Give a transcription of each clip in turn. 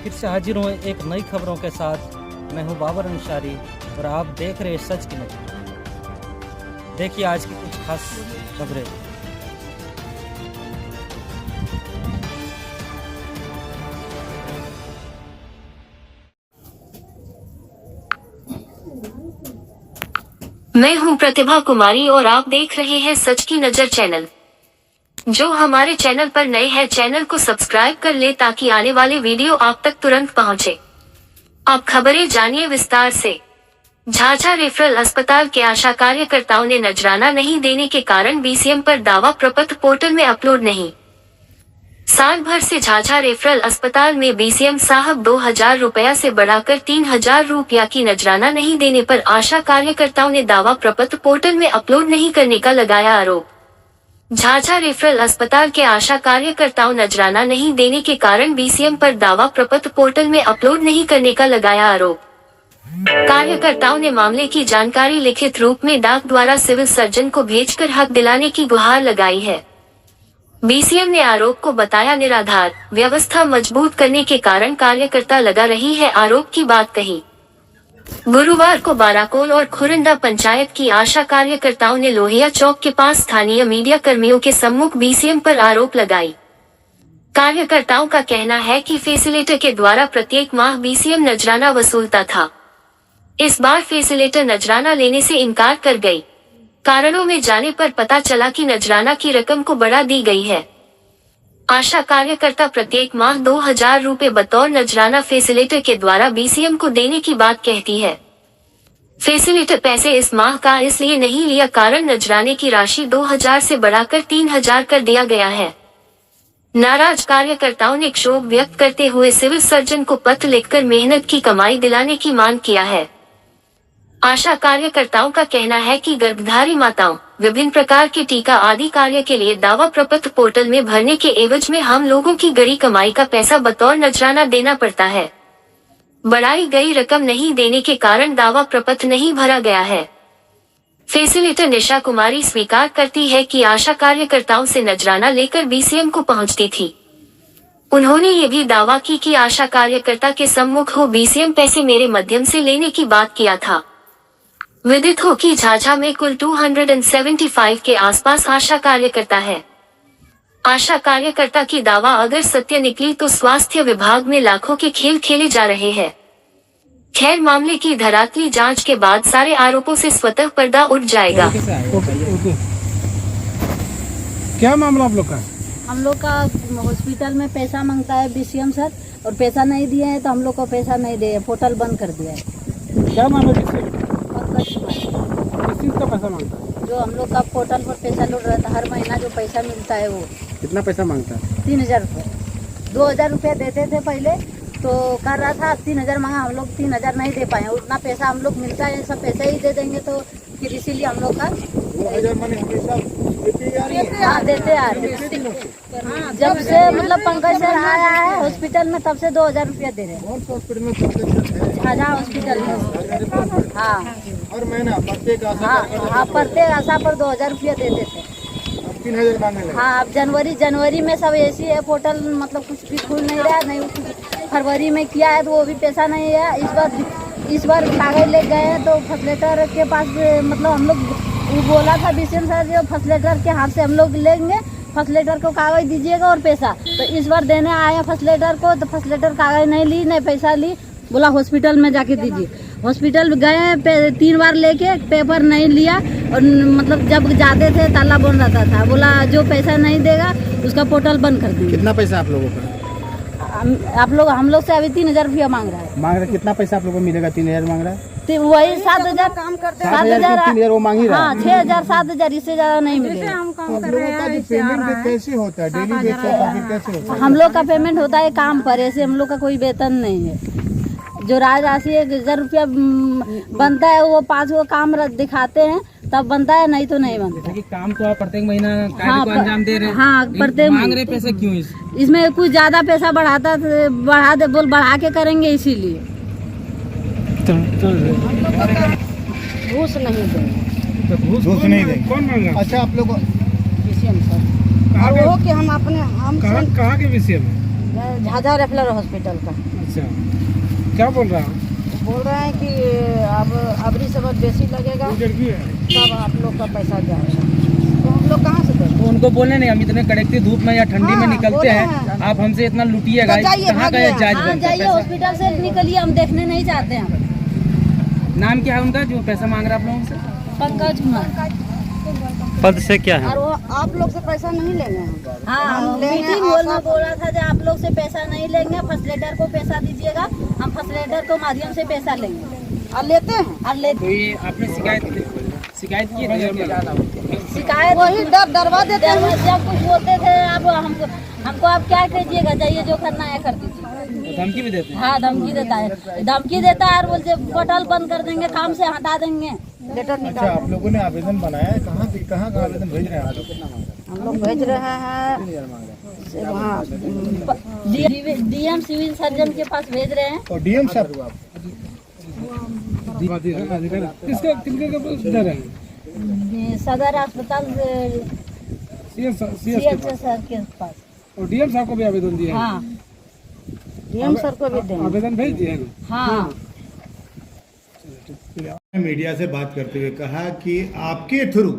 फिर से हाजिर हूँ एक नई खबरों के साथ। मैं हूँ बाबर अंसारी और आप देख रहे हैं सच की नज़र। देखिए आज की कुछ खास खबरें। मैं हूं प्रतिभा कुमारी और आप देख रहे हैं सच की नज़र चैनल। जो हमारे चैनल पर नए हैं चैनल को सब्सक्राइब कर ले ताकि आने वाले वीडियो आप तक तुरंत पहुंचे। अब खबरें जानिए विस्तार से। झाझा रेफरल अस्पताल के आशा कार्यकर्ताओं ने नजराना नहीं देने के कारण बीसीएम पर दावा प्रपत्र पोर्टल में अपलोड नहीं। साल भर से झाझा रेफरल अस्पताल में बीसीएम साहब 2000 रुपया से बढ़ाकर 3000 रुपया की नजराना नहीं देने पर आशा कार्यकर्ताओं ने दावा प्रपत्र पोर्टल में अपलोड नहीं करने का लगाया आरोप। झाझा रेफरल अस्पताल के आशा कार्यकर्ताओं नजराना नहीं देने के कारण बीसीएम पर दावा प्रपत्र पोर्टल में अपलोड नहीं करने का लगाया आरोप। कार्यकर्ताओं ने मामले की जानकारी लिखित रूप में डाक द्वारा सिविल सर्जन को भेजकर हक दिलाने की गुहार लगाई है। बीसीएम ने आरोप को बताया निराधार। व्यवस्था मजबूत करने के कारण कार्यकर्ता लगा रही है आरोप की बात कही। गुरुवार को बाराकोल और खुरंदा पंचायत की आशा कार्यकर्ताओं ने लोहिया चौक के पास स्थानीय मीडिया कर्मियों के सम्मुख बीसीएम पर आरोप लगाई। कार्यकर्ताओं का कहना है कि फैसिलिटर के द्वारा प्रत्येक माह बीसीएम नजराना वसूलता था। इस बार फैसिलिटर नजराना लेने से इनकार कर गई। कारणों में जाने पर पता चला कि नजराना की रकम को बढ़ा दी गई है। आशा कार्यकर्ता प्रत्येक माह 2000 रुपए बतौर नजराना फैसिलिटर के द्वारा बीसीएम को देने की बात कहती है। फैसिलिटर पैसे इस माह का इसलिए नहीं लिया कारण नजराने की राशि 2000 से बढ़ाकर 3000 कर दिया गया है। नाराज कार्यकर्ताओं ने क्षोभ व्यक्त करते हुए सिविल सर्जन को पत्र लिखकर मेहनत की कमाई दिलाने की मांग किया है। आशा कार्यकर्ताओं का कहना है कि गर्भधारी माताओं, विभिन्न प्रकार के टीका आदि कार्य के लिए दावा प्रपत्र पोर्टल में भरने के एवज में हम लोगों की गड़ी कमाई का पैसा बतौर नजराना देना पड़ता है। बढ़ाई गई रकम नहीं देने के कारण दावा प्रपत्र नहीं भरा गया है। फैसिलिटर निशा कुमारी स्वीकार करती है कि आशा कार्यकर्ताओं से नजराना लेकर बीसीएम को पहुंचती थी। उन्होंने ये भी दावा की कि आशा कार्यकर्ता के सम्मुख हो बीसीएम पैसे मेरे माध्यम से लेने की बात किया था। विदित हो कि झाझा में कुल 275 के आसपास आशा कार्यकर्ता है। आशा कार्यकर्ता की दावा अगर सत्य निकली तो स्वास्थ्य विभाग में लाखों के खेल खेले जा रहे हैं। खैर मामले की धरातली जांच के बाद सारे आरोपों से स्वतः पर्दा उठ जाएगा। क्या मामला आप लोग का? हम लोग का हॉस्पिटल में पैसा मांगता है बीसीएम सर, और पैसा नहीं दिए हैं तो हम लोग को पैसा नहीं दे, पोर्टल बंद कर दिया है। क्या नाम है किससे? किस चीज का पैसा मांगता है? जो हम लोग का पोर्टल पर पैसा लौट रहा था, हर महीना जो पैसा मिलता है वो। कितना पैसा मांगता है? 3000 रुपये। 2000 रुपये देते थे पहले तो कर रहा था, 3000 मांगा, हम लोग 3000 नहीं दे पाए। उतना पैसा हम लोग मिलता है, सब पैसा ही दे देंगे तो फिर इसीलिए हम लोग का 2000 माने हमेशा देते आ रही है? हाँ देते आ रहे। जब से मतलब पंकज सर आया है हॉस्पिटल में तब से 2000 रुपया दे रहे हैं। कौन सा हॉस्पिटल में? झाझा हॉस्पिटल में। हाँ हर महीना प्रत्येक आशा हाँ प्रत्येक आशा पर 2000 रुपया देते थे। 3000 मांगने लगे। हाँ अब जनवरी में सब ऐसी है, पोर्टल मतलब कुछ भी खुल नहीं रहा, नहीं फरवरी में किया है तो वो भी पैसा नहीं है। इस बार कागज ले गए हैं तो फसलेटर के पास मतलब हम लोग वो बोला था बीसीएम सर जो फसलेटर के हाथ से हम लोग लेंगे, फसलेटर को कागज दीजिएगा और पैसा। तो इस बार देने आए फसलेटर को तो फसलेटर कागज नहीं ली, नहीं पैसा ली, बोला हॉस्पिटल में जाके दीजिए। हॉस्पिटल गए 3 बार लेके, पेपर नहीं लिया, और मतलब जब जाते थे ताला बंद रहता था, बोला जो पैसा नहीं देगा उसका पोर्टल बंद कर देंगे। कितना पैसा आप लोगों का? हम लोग से अभी 3000 रुपया मांग रहा है। मांग रहे? कितना पैसा आप लोगों को मिलेगा? 3000 मांग रहा है तो वही 7000 काम करते हैं। 3000 वो मांग ही रहा है। हाँ 6000 7000 इससे ज्यादा नहीं मिलेगा। हम लोगों का जो पेमेंट कैसे होता है? डेली बेस पर कैसे होता है? हम लोग का पेमेंट होता है काम पर, ऐसे हम लोग का कोई वेतन नहीं है। जो राशि 1000 रुपया बनता है वो 5 गो काम दिखाते हैं तब बनता है, नहीं तो नहीं बनता। कि काम तो आप प्रत्येक महीना कार्य को अंजाम दे रहे हैं। हाँ प्रत्येक मांग रहे पैसे क्यों? इसमें कुछ ज्यादा पैसा बढ़ा के करेंगे इसीलिए। घूस नहीं देंगे। घूस नहीं देंगे। कौन मांगा? अच्छा आप लोग बीसीएम सर कहाँ के बीसीएम? झाझा रेफलर हॉस्पिटल का। अच्छा, क्या बोल रहा है? बोल रहे हैं कि अब अबरी समझ बेसी लगेगा, तब आप लोग का पैसा जाएगा, तो हम लोग कहाँ से देंगे? तो उनको बोले नहीं, हम इतने कड़कती धूप में या ठंडी में हाँ, निकलते बोले हैं, हैं। आप हमसे इतना लुटिएगा, तो जाइए, कहाँ का भागिए। ये जायज हाँ, बनता है जाइए पैसा? हॉस्पिटल से निकलिए, हम देखने नहीं चाहते हैं। नाम क्या है उनका जो पैसा मांग रहा है आप लोगों से? पंकज कुमार। पद से क्या है? और वो आप लोग से पैसा नहीं लेंगे हम। हाँ, मीटिंग हॉल में बोल रहा था जो आप लोग से पैसा नहीं लेंगे, फर्स्ट को पैसा दीजिएगा, हम फर्स्ट को माध्यम से पैसा लेंगे और लेते हैं और तो लेते ये आपने शिकायत की है? शिकायत वही डरवा देते हैं। जब कुछ बोलते थे आप हमको आप क्या कीजिएगा, जाइए जो करना है कर दीजिए। तो धमकी भी देते हैं? हाँ, धमकी देता है और बोलते पोर्टल बंद कर देंगे, काम से हटा देंगे, लेटर अच्छा, निकाल। आप लोगों ने आवेदन बनाया है, कहाँ का आवेदन भेज रहे हैं आप लोग? हम लोग भेज रहे हैं वहाँ डीएम सिविल सर्जन के पास भेज रहे हैं। और डीएम साहब किसके सदर अस्पताल CH सर के पास। और डीएम साहब को भी आवेदन दिया है? हाँ, डीएम सर को भी देंगे। आवेदन भेज दिए हैं? हाँ, मीडिया से बात करते हुए कहा कि आपके थ्रू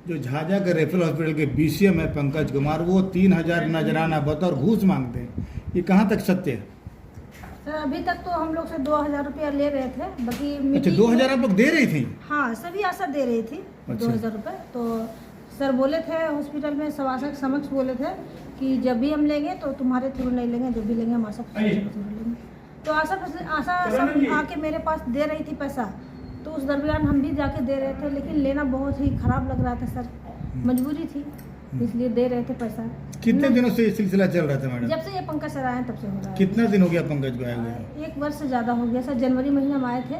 जो झाझा के रेफरल हॉस्पिटल के BCM है पंकज कुमार, वो 3000 नजराना बतौर घूस मांगते हैं, ये कहाँ तक सत्य है? सर अभी तक तो हम लोग से 2000 रुपया ले रहे थे, बाकी अच्छा, मीटिंग 2000 आप लोग दे रही थी? हाँ, सभी आशा दे रही थी। अच्छा। 2000 रुपये तो सर बोले थे हॉस्पिटल में सभासद समक्ष बोले थे कि जब भी हम लेंगे तो तुम्हारे थ्रू नहीं लेंगे, जब भी लेंगे हम आशा थ्रू लेंगे। तो आशा सब आके मेरे पास दे रही थी पैसा, तो उस दरमियान हम भी जाके दे रहे थे, लेकिन लेना बहुत ही खराब लग रहा था सर, मजबूरी थी, इसलिए दे रहे थे पैसा। कितने दिनों से ये सिलसिला चल रहा था मैडम? जब से ये पंकज सर आए हैं तब से हो रहा है। कितना दिन हो गया पंकज को आए हुए? 1 वर्ष से ज़्यादा हो गया सर, जनवरी महीने में आए थे।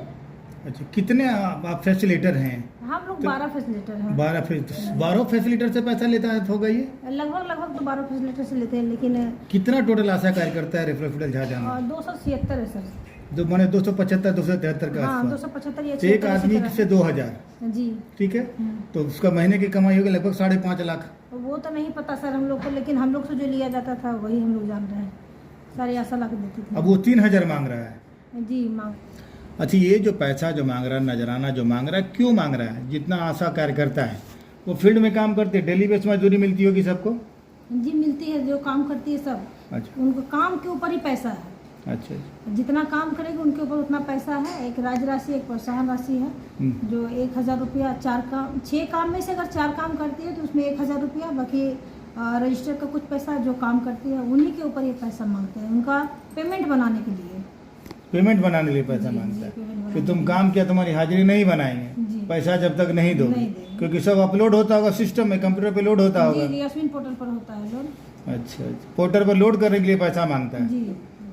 अच्छा, कितने आप फैसिलिटर हैं? हम लोग तो 12 फैसिलिटर हैं। 12 फैसिलिटर से पैसा लेता है होगा ये? लगभग तो 12 फैसिलिटर से लेते हैं, लेकिन कितना टोटल आशा कार्यकर्ता है रेफरल हॉस्पिटल झाझा में? 276 है सर। जो मैंने 275 273 का हाँ, आसपास। 275 या तो एक 76 आदमी इसी से तरह। 2000, जी, ठीक है, तो उसका महीने की कमाई होगी लगभग 5.5 लाख। वो तो नहीं पता सर हम लोग को, लेकिन हम लोग से जो लिया जाता था वही हम लोग जान रहे हैं। सारी आशा ला के देती थी। अब वो 3000 मांग रहा है। जी मांग। अच्छा, ये जो पैसा जो मांग रहा है, नजराना जो मांग रहा है, क्यों मांग रहा है? जितना आशा कार्यकर्ता है वो फील्ड में काम करते हैं, डेली बेस मजदूरी मिलती होगी सबको? जी मिलती है, जो काम करती है सब, अच्छा उनको काम के ऊपर ही पैसा है। अच्छा। जितना काम करेंगे उनके ऊपर उतना पैसा है। एक राज राशि, एक प्रोत्साहन राशि है, जो 1000 रुपया 6 काम में से अगर 4 काम करती है तो उसमें 1000 रुपया, बाकी रजिस्टर का कुछ पैसा जो काम करती है उन्हीं के ऊपर ये पैसा मांगते हैं, उनका पेमेंट बनाने के लिए। पेमेंट बनाने के लिए पैसा जी, मांगता पेमेंट है बनाने कि तुम काम किया, तुम्हारी हाजिरी नहीं जी। बनाएंगे, पैसा जब तक नहीं दोगे, नहीं देंगे। क्योंकि सब अपलोड होता होगा सिस्टम में, कंप्यूटर पे लोड होता होगा। जी, यास्मीन पोर्टल पर होता है लोड। अच्छा, पोर्टल पर लोड करने के लिए पैसा मांगता है। जी,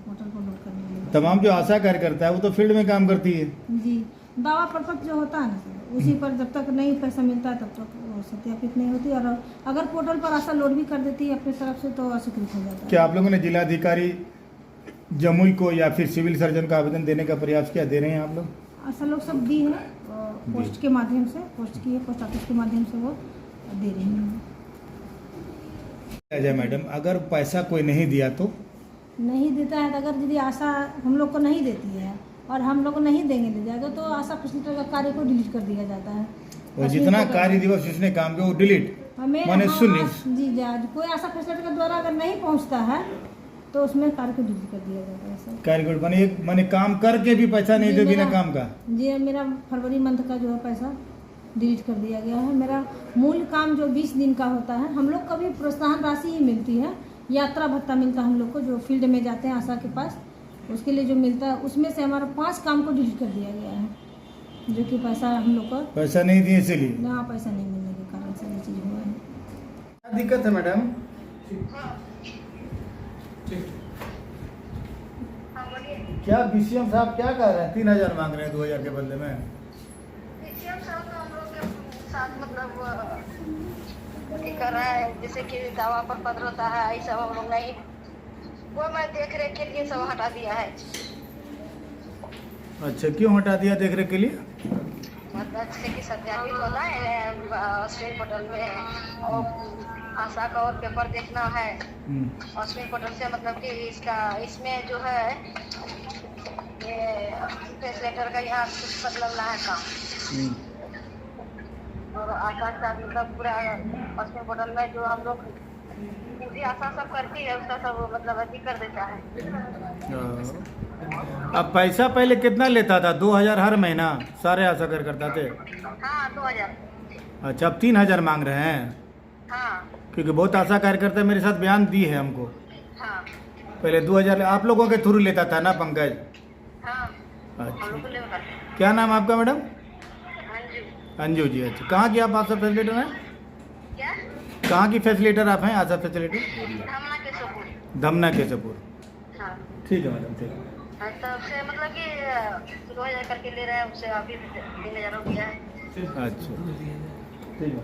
पोर्टल पर लोड करने के लिए। तमाम जो आशा कार्यकर्ता है वो तो फील्ड में काम करती है। जी, दावा पर्पज जो होता है ना सर, उसी पर जब तक नहीं पैसा मिलता है तब तक वो सत्यापित नहीं होती, और अगर पोर्टल पर आशा लोड भी कर देती है अपनी तरफ से तो अस्वीकृत हो जाता है। क्या आप लोगों ने जिलाधिकारी जमुई को या फिर सिविल सर्जन का आवेदन देने का प्रयास किया? दे रहे हैं आप लोग? आशा लोग सब दी है, पोस्ट के माध्यम से, पोस्ट की है, पोस्ट ऑफिस के माध्यम से वो दे रही हैं। अजय मैडम, अगर पैसा कोई नहीं दिया तो? नहीं देता है तो अगर यदि आशा हम लोग को नहीं देती है और हम लोग को नहीं देंगे ले जाएगा तो आशा फैसिलिटर का कार्य को डिलीट कर दिया जाता है। और जितना कार्य दिवस जिसने काम किया वो डिलीट माने शून्य। जी जी, कोई आशा फैसिलिटर के द्वारा अगर नहीं पहुंचता है तो उसमें कार्य को डिलीट कर दिया जाता है सर। कार्य मैंने काम करके भी पैसा नहीं दे बिना काम का? जी, मेरा फरवरी मंथ का जो है पैसा डिलीट कर दिया गया है। मेरा मूल काम जो 20 दिन का होता है, हम लोग को भी प्रोत्साहन राशि ही मिलती है, यात्रा भत्ता मिलता है हम लोग को, जो फील्ड में जाते हैं आशा के पास, उसके लिए जो मिलता है उसमें से हमारा 5 काम को डिलीट कर दिया गया है, जो कि पैसा हम लोग को पैसा नहीं दिए इसलिए? ना, पैसा नहीं मिलने के कारण से ये चीज़ हुआ है। क्या दिक्कत है मैडम? क्या BCM साहब क्या कह रहे हैं? 3000 मांग रहे हैं 2000 के बदले में। कर रहा है, जैसे कि दावा पर पत्र होता है, ऐसा हम लोग नहीं, वो मैं देख रेख के लिए सब हटा दिया है। अच्छा, क्यों हटा दिया देख रेख के लिए? मतलब जैसे कि सत्यापित होना है स्टेट पोर्टल में, और आशा का और पेपर देखना है। हम्म। हॉस्पिटल पोर्टल से मतलब कि इसका इसमें जो है ये फैसिलेटर का यहाँ कुछ मतलब ना है काम। और आशा का मतलब पूरा हॉस्पिटल पोर्टल में जो हम लोग पूरी आशा सब करती है उसका सब मतलब अति कर देता है। अब पैसा पहले कितना लेता था? 2000 हर महीना सारे आशा कर करता थे? हाँ 2000। अच्छा, अब 3000 मांग रहे हैं? हाँ क्योंकि बहुत आशा कार्यकर्ता मेरे साथ बयान दी है हमको। हाँ पहले 2000 आप लोगों के थ्रू लेता था ना पंकज? हाँ हम अच्छा, लोग को लेकर क्या नाम आपका मैडम? अंजू। अंजू जी। अच्छा, कहाँ की आप आशा फैसिलेटर हैं? क्या? कहाँ की फैसिलेटर आप हैं, आशा फैसिलेटर? धामना के सपूर। धमना केशवपुर। हाँ ठीक है मैडम, ठीक है। तब से मतलब कि 2000 करके ले रहे हैं उससे अभी 3000 हो गया है। अच्छा, ठीक है।